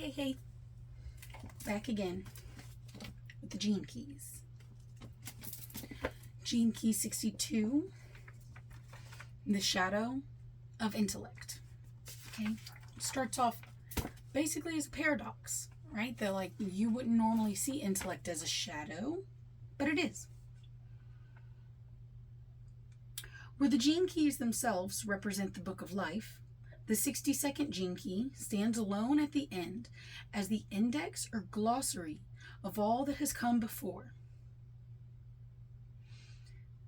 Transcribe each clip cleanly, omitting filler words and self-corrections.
Hey. Back again with the gene keys. Gene key 62, the shadow of intellect. Okay, starts off basically as a paradox, right? That like you wouldn't normally see intellect as a shadow, but it is. Where the gene keys themselves represent the book of life, the 62nd gene key stands alone at the end as the index or glossary of all that has come before.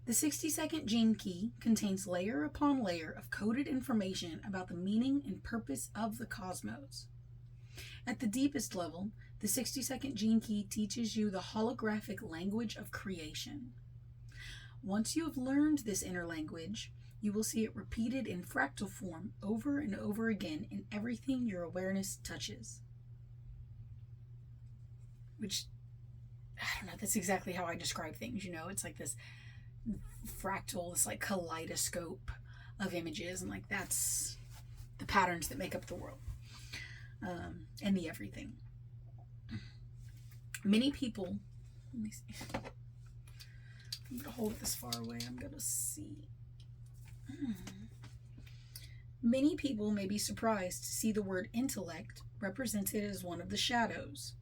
The 62nd gene key contains layer upon layer of coded information about the meaning and purpose of the cosmos. At the deepest level, the 62nd gene key teaches you the holographic language of creation. Once you have learned this inner language, you will see it repeated in fractal form over and over again in everything your awareness touches. Which, I don't know, that's exactly how I describe things, it's like this fractal, this like kaleidoscope of images, and like that's the patterns that make up the world, and the everything. Many people, let me see. I'm going to hold it this far away. I'm going to see. Many people may be surprised to see the word intellect represented as one of the shadows.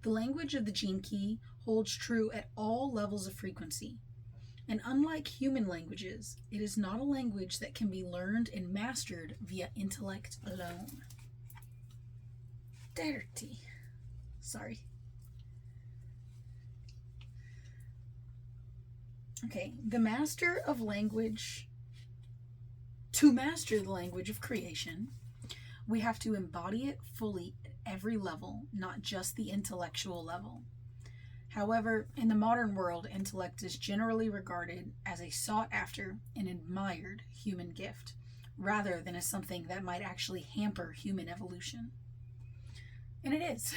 The language of the gene key holds true at all levels of frequency. And unlike human languages, it is not a language that can be learned and mastered via intellect alone. Dirty. Sorry. Okay, to master the language of creation, we have to embody it fully at every level, not just the intellectual level. However, in the modern world, intellect is generally regarded as a sought-after and admired human gift, rather than as something that might actually hamper human evolution. And it is.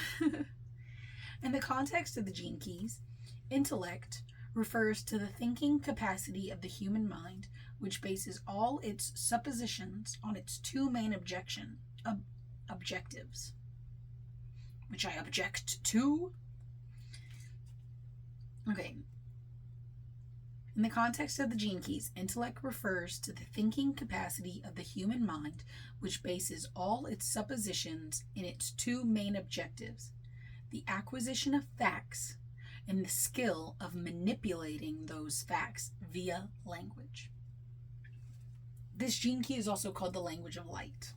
In the context of the gene keys, intellect refers to the thinking capacity of the human mind, which bases all its suppositions on its two main objectives, which I object to. Okay. In the context of the gene keys, intellect refers to the thinking capacity of the human mind, which bases all its suppositions in its two main objectives: the acquisition of facts and the skill of manipulating those facts via language. This gene key is also called the language of light.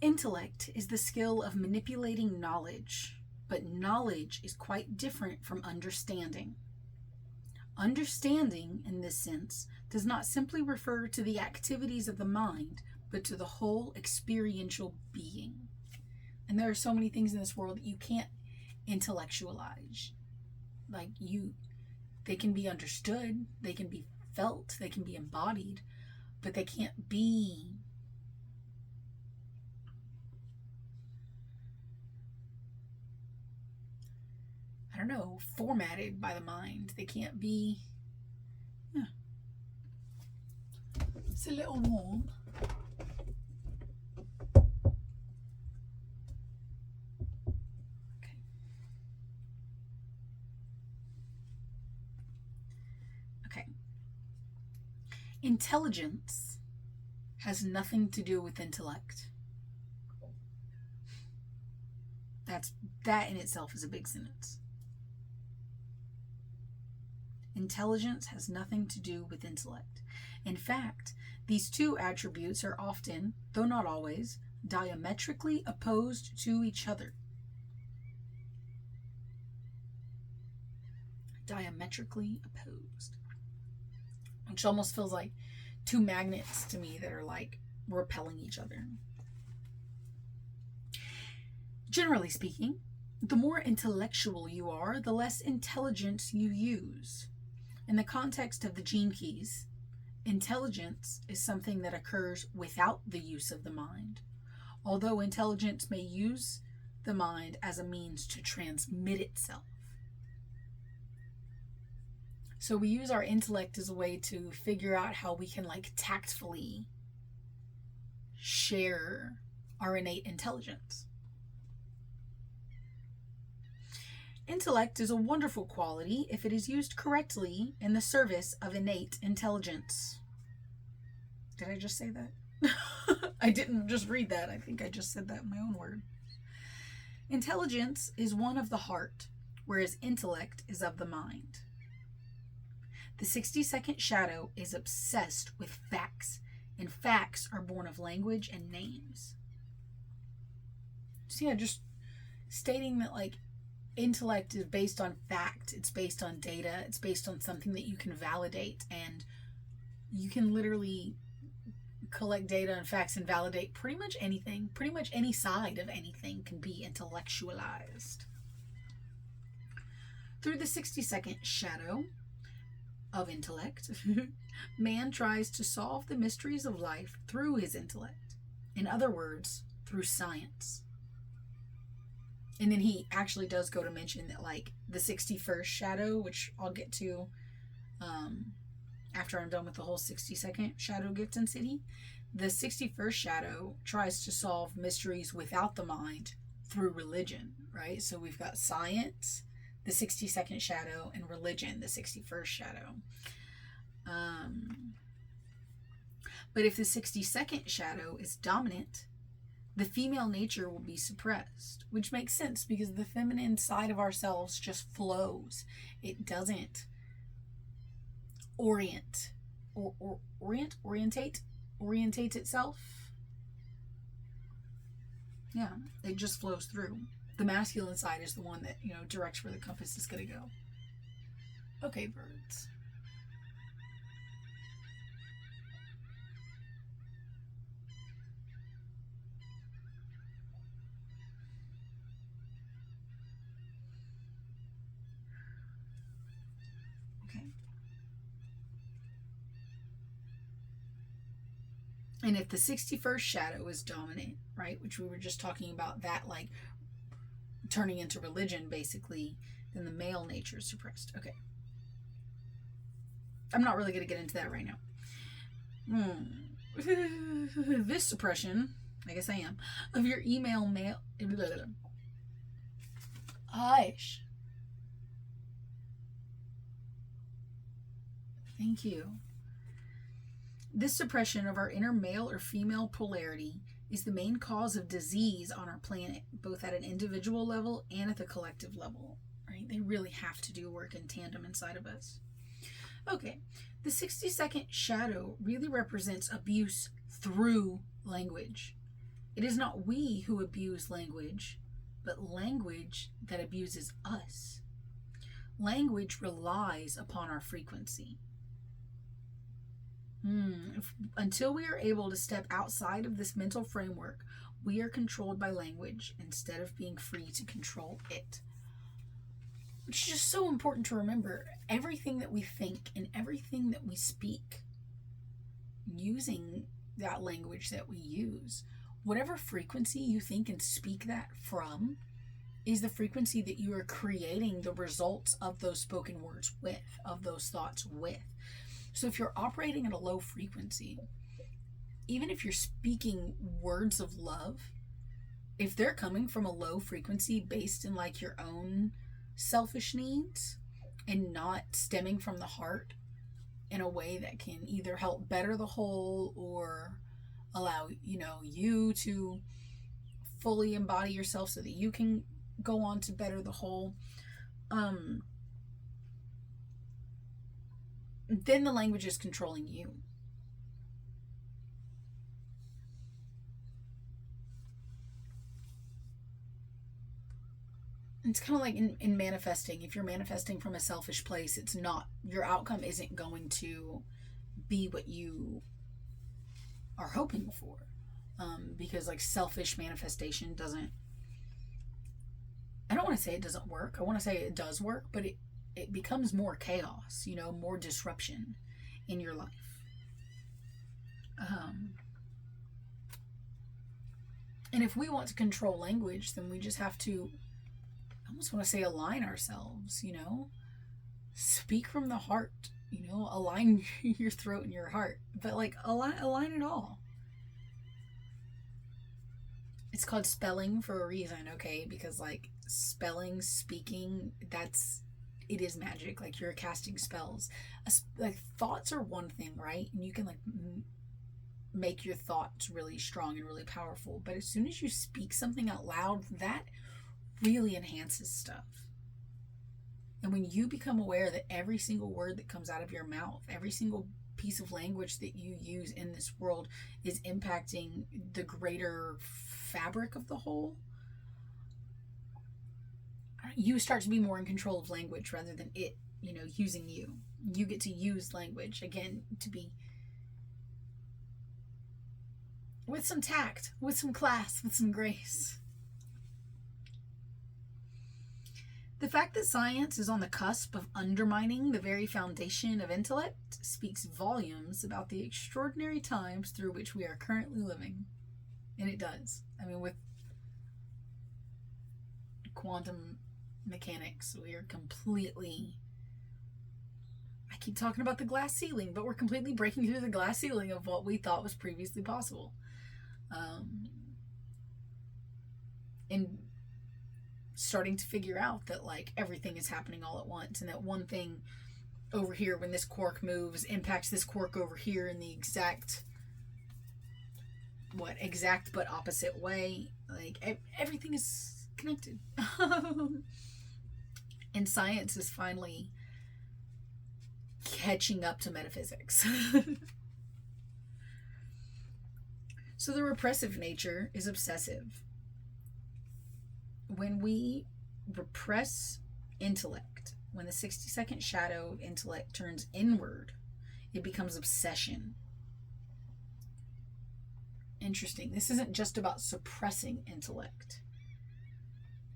Intellect is the skill of manipulating knowledge, but knowledge is quite different from understanding. Understanding, in this sense, does not simply refer to the activities of the mind, but to the whole experiential being. And there are so many things in this world that you can't intellectualize. They can be understood, they can be felt, they can be embodied, but they can't be formatted by the mind. They can't be, It's a little warm. Okay. Intelligence has nothing to do with intellect. That in itself is a big sentence. Intelligence has nothing to do with intellect. In fact, these two attributes are often, though not always, diametrically opposed to each other. Diametrically opposed. Which almost feels like two magnets to me that are like repelling each other. Generally speaking, the more intellectual you are, the less intelligence you use. In the context of the gene keys, intelligence is something that occurs without the use of the mind, although intelligence may use the mind as a means to transmit itself. So we use our intellect as a way to figure out how we can tactfully share our innate intelligence. Intellect is a wonderful quality if it is used correctly in the service of innate intelligence. Did I just say that? I didn't just read that. I think I just said that in my own word. Intelligence is one of the heart, whereas intellect is of the mind. The 60-second shadow is obsessed with facts, and facts are born of language and names. So yeah, just stating that like intellect is based on fact, it's based on data, it's based on something that you can validate, and you can literally collect data and facts and validate pretty much anything. Pretty much any side of anything can be intellectualized. Through the 60-second shadow of intellect, man tries to solve the mysteries of life through his intellect. In other words, through science. And then he actually does go to mention that like the 61st shadow, which I'll get to after I'm done with the whole 60-second shadow gift and city, the 61st shadow tries to solve mysteries without the mind through religion, right? So we've got science, the 62nd shadow, and religion, the 61st shadow. But if the 62nd shadow is dominant, the female nature will be suppressed, which makes sense because the feminine side of ourselves just flows. It doesn't orientate itself. Yeah, it just flows through. The masculine side is the one that, directs where the compass is going to go. Okay, birds. And if the 61st shadow is dominant, right, which we were just talking about, that like turning into religion basically, then the male nature is suppressed. Okay. I'm not really going to get into that right now. This suppression, I guess I am, of your email mail. Hush. Thank you. This suppression of our inner male or female polarity is the main cause of disease on our planet, both at an individual level and at the collective level, right? They really have to do work in tandem inside of us. Okay, the 62nd shadow really represents abuse through language. It is not we who abuse language, but language that abuses us. Language relies upon our frequency. Until we are able to step outside of this mental framework, we are controlled by language instead of being free to control it. Which is just so important to remember. Everything that we think and everything that we speak, using that language that we use, whatever frequency you think and speak that from, is the frequency that you are creating the results of those spoken words with, of those thoughts with. So if you're operating at a low frequency, even if you're speaking words of love, if they're coming from a low frequency based in like your own selfish needs and not stemming from the heart in a way that can either help better the whole or allow, you to fully embody yourself so that you can go on to better the whole, then the language is controlling you. It's kind of like in manifesting. If you're manifesting from a selfish place, it's not, your outcome isn't going to be what you are hoping for. Because like selfish manifestation doesn't, I don't want to say it doesn't work. I want to say it does work, but it becomes more chaos, more disruption in your life. And if we want to control language, then we just have to, I almost want to say, align ourselves, speak from the heart, align your throat and your heart, but like align it all. It's called spelling for a reason, okay? Because like spelling, speaking, it is magic. Like you're casting spells. Like thoughts are one thing, right? And you can like make your thoughts really strong and really powerful. But as soon as you speak something out loud, that really enhances stuff. And when you become aware that every single word that comes out of your mouth, every single piece of language that you use in this world is impacting the greater fabric of the whole, you start to be more in control of language rather than it, using you. You get to use language, again, to be with some tact, with some class, with some grace. The fact that science is on the cusp of undermining the very foundation of intellect speaks volumes about the extraordinary times through which we are currently living. And it does. I mean, with quantum mechanics, we are completely... I keep talking about the glass ceiling, but we're completely breaking through the glass ceiling of what we thought was previously possible. And starting to figure out that like everything is happening all at once, and that one thing over here, when this quark moves, impacts this quark over here in the exact but opposite way. Like everything is connected. And science is finally catching up to metaphysics. So the repressive nature is obsessive. When we repress intellect, when the 60-second shadow of intellect turns inward, it becomes obsession. Interesting. This isn't just about suppressing intellect,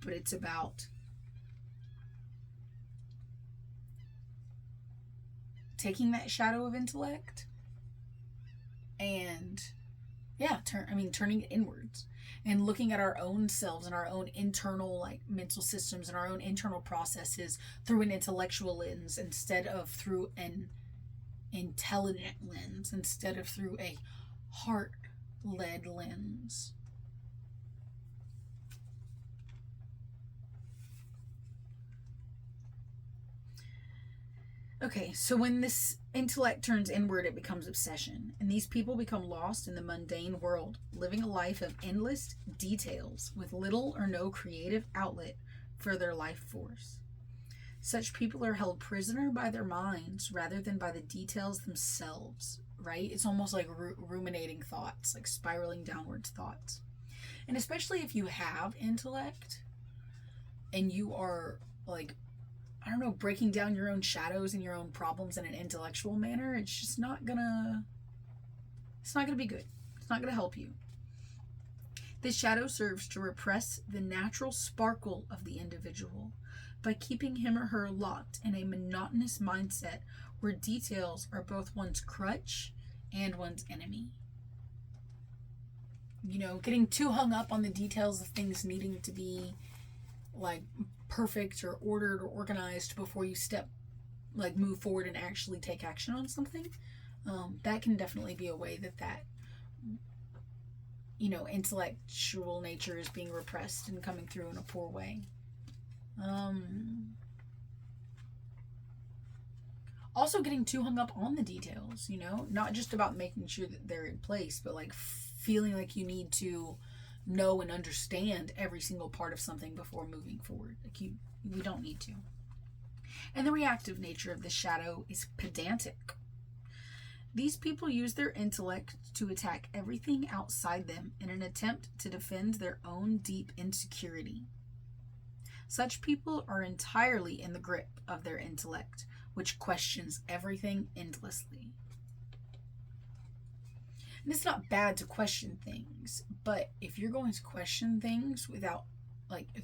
but it's about taking that shadow of intellect and turning it inwards and looking at our own selves and our own internal like mental systems and our own internal processes through an intellectual lens instead of through an intelligent lens, instead of through a heart-led lens. Okay, so when this intellect turns inward, it becomes obsession. And these people become lost in the mundane world, living a life of endless details with little or no creative outlet for their life force. Such people are held prisoner by their minds rather than by the details themselves, right? It's almost like ruminating thoughts, like spiraling downwards thoughts. And especially if you have intellect and you are like, breaking down your own shadows and your own problems in an intellectual manner, it's not gonna be good. It's not gonna help you. This shadow serves to repress the natural sparkle of the individual by keeping him or her locked in a monotonous mindset where details are both one's crutch and one's enemy. Getting too hung up on the details of things needing to be like perfect or ordered or organized before you move forward and actually take action on something. That can definitely be a way that intellectual nature is being repressed and coming through in a poor way. Also getting too hung up on the details, not just about making sure that they're in place, but like feeling like you need to know and understand every single part of something before moving forward. Like we don't need to. And the reactive nature of the shadow is pedantic. These people use their intellect to attack everything outside them in an attempt to defend their own deep insecurity. Such people are entirely in the grip of their intellect, which questions everything endlessly. And it's not bad to question things, but if you're going to question things without,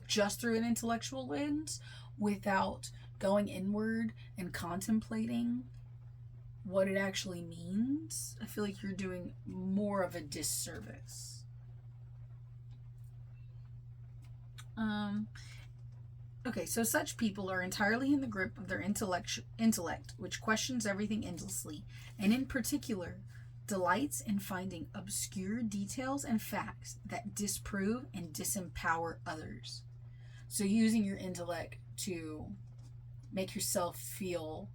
just through an intellectual lens, without going inward and contemplating what it actually means, I feel like you're doing more of a disservice. Okay, so such people are entirely in the grip of their intellect, which questions everything endlessly, and in particular, delights in finding obscure details and facts that disprove and disempower others. So using your intellect to make yourself feel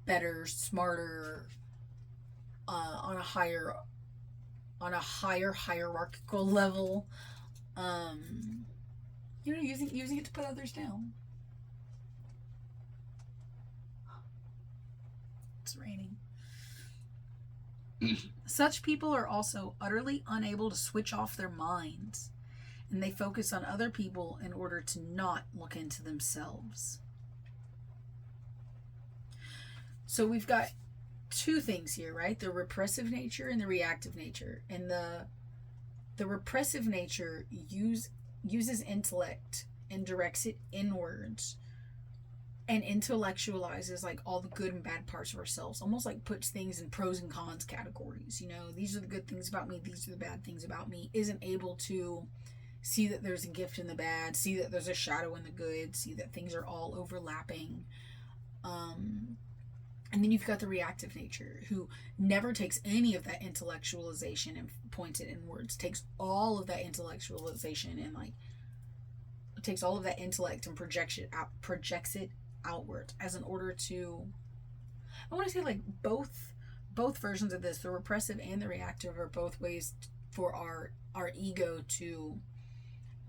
better, smarter, on a higher hierarchical level. Using it to put others down. It's raining. Such people are also utterly unable to switch off their minds, and they focus on other people in order to not look into themselves. So we've got two things here, right? The repressive nature and the reactive nature. And the repressive nature uses intellect and directs it inwards and intellectualizes like all the good and bad parts of ourselves, almost like puts things in pros and cons categories. These are the good things about me, these are the bad things about me. Isn't able to see that there's a gift in the bad, see that there's a shadow in the good, see that things are all overlapping. And then you've got the reactive nature, who never takes any of that intellectualization and points it inwards, takes all of that intellectualization and takes all of that intellect and projects it outward as in order to, I want to say both versions of this, the repressive and the reactive, are both ways for our ego to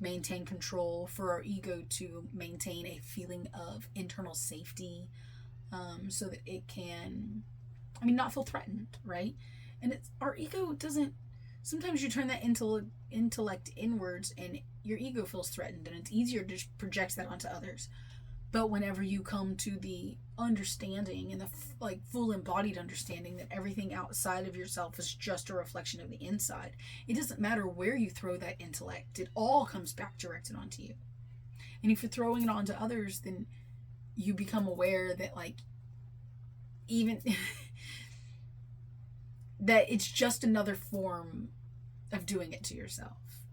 maintain control, for our ego to maintain a feeling of internal safety, so that it can, not feel threatened, right? And it's our ego doesn't. Sometimes you turn that intellect inwards, and your ego feels threatened, and it's easier to just project that onto others. But whenever you come to the understanding and the full embodied understanding that everything outside of yourself is just a reflection of the inside, it doesn't matter where you throw that intellect; it all comes back directed onto you. And if you're throwing it onto others, then you become aware that even that it's just another form of doing it to yourself.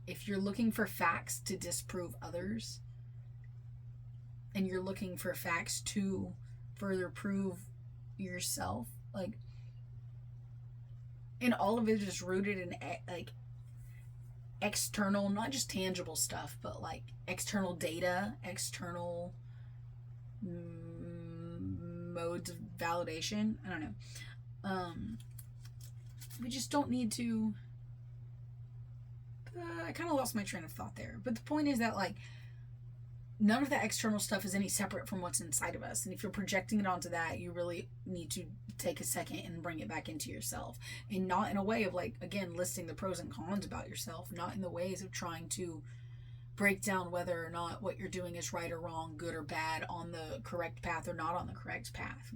If you're looking for facts to disprove others, and you're looking for facts to further prove yourself, and all of it is rooted in external, not just tangible stuff, but external data, external modes of validation. I don't know. We just don't need to. I kind of lost my train of thought there, but the point is that none of that external stuff is any separate from what's inside of us. And if you're projecting it onto that, you really need to take a second and bring it back into yourself, and not in a way of again listing the pros and cons about yourself, not in the ways of trying to break down whether or not what you're doing is right or wrong, good or bad, on the correct path or not on the correct path.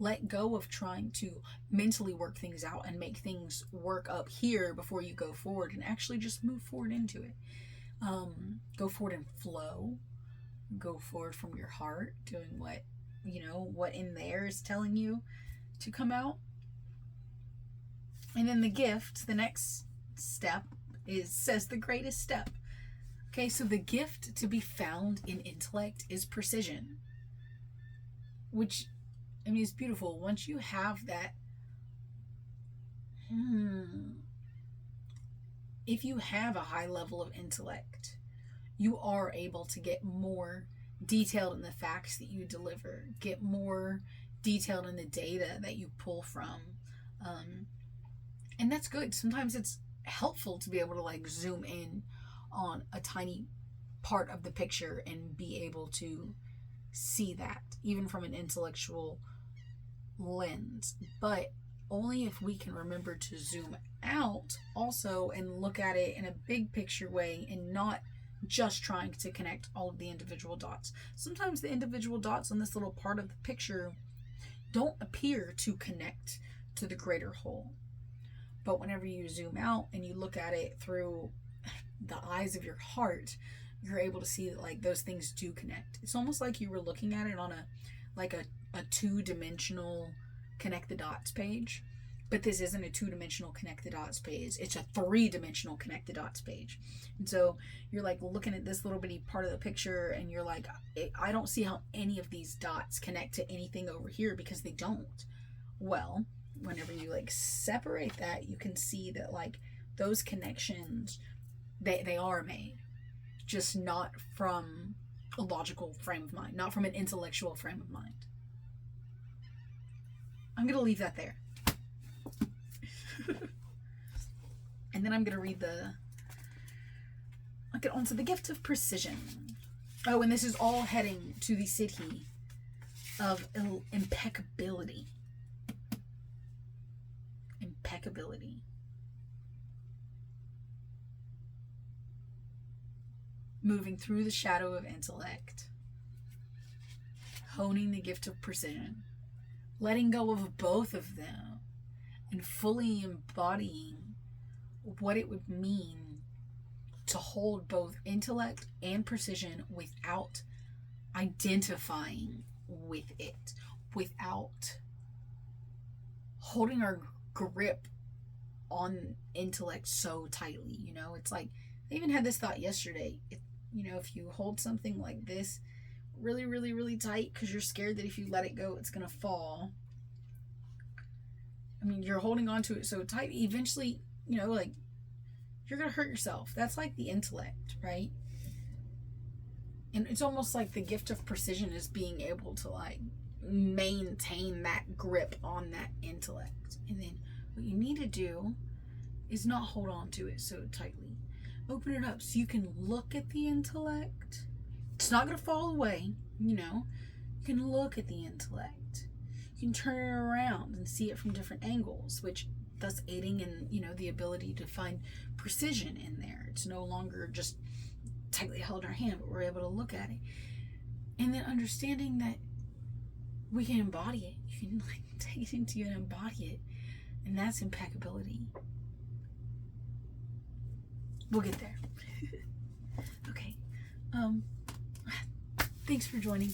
Let go of trying to mentally work things out and make things work up here before you go forward, and actually just move forward into it. Go forward and flow. Go forward from your heart, doing what in there is telling you to come out. And then the gift, the next step, says the greatest step. Okay, so the gift to be found in intellect is precision, which, is beautiful. Once you have that, if you have a high level of intellect, you are able to get more detailed in the facts that you deliver, get more detailed in the data that you pull from. And that's good. Sometimes it's helpful to be able to zoom in on a tiny part of the picture and be able to see that, even from an intellectual lens. But only if we can remember to zoom out also and look at it in a big picture way, and not just trying to connect all of the individual dots. Sometimes the individual dots on this little part of the picture don't appear to connect to the greater whole. But whenever you zoom out and you look at it through the eyes of your heart, you're able to see that those things do connect. It's almost like you were looking at it on a two-dimensional connect the dots page. But this isn't a two-dimensional connect the dots page. It's a three-dimensional connect the dots page. And so you're looking at this little bitty part of the picture, and you're I don't see how any of these dots connect to anything over here, because they don't. Well, whenever you like separate that, you can see that like those connections, they are made, just not from a logical frame of mind, not from an intellectual frame of mind. I'm going to leave that there. And then I'm going to read I'll get on to the gift of precision. Oh, and this is all heading to the city of impeccability. Impeccability. Moving through the shadow of intellect. Honing the gift of precision. Letting go of both of them. And fully embodying what it would mean to hold both intellect and precision without identifying with it, without holding our grip on intellect so tightly. You know, it's like, I even had this thought yesterday. If you hold something like this really, really, really tight because you're scared that if you let it go, it's going to fall. I mean, you're holding on to it so tight, eventually, like, you're going to hurt yourself. That's like the intellect, right? And it's almost like the gift of precision is being able to like maintain that grip on that intellect. And then what you need to do is not hold on to it so tightly. Open it up so you can look at the intellect. It's not going to fall away, You can look at the intellect. You can turn it around and see it from different angles, which thus aiding in, the ability to find precision in there. It's no longer just tightly held in our hand, but we're able to look at it. And then understanding that we can embody it. You can like take it into you and embody it. And that's impeccability. We'll get there. Okay. Thanks for joining.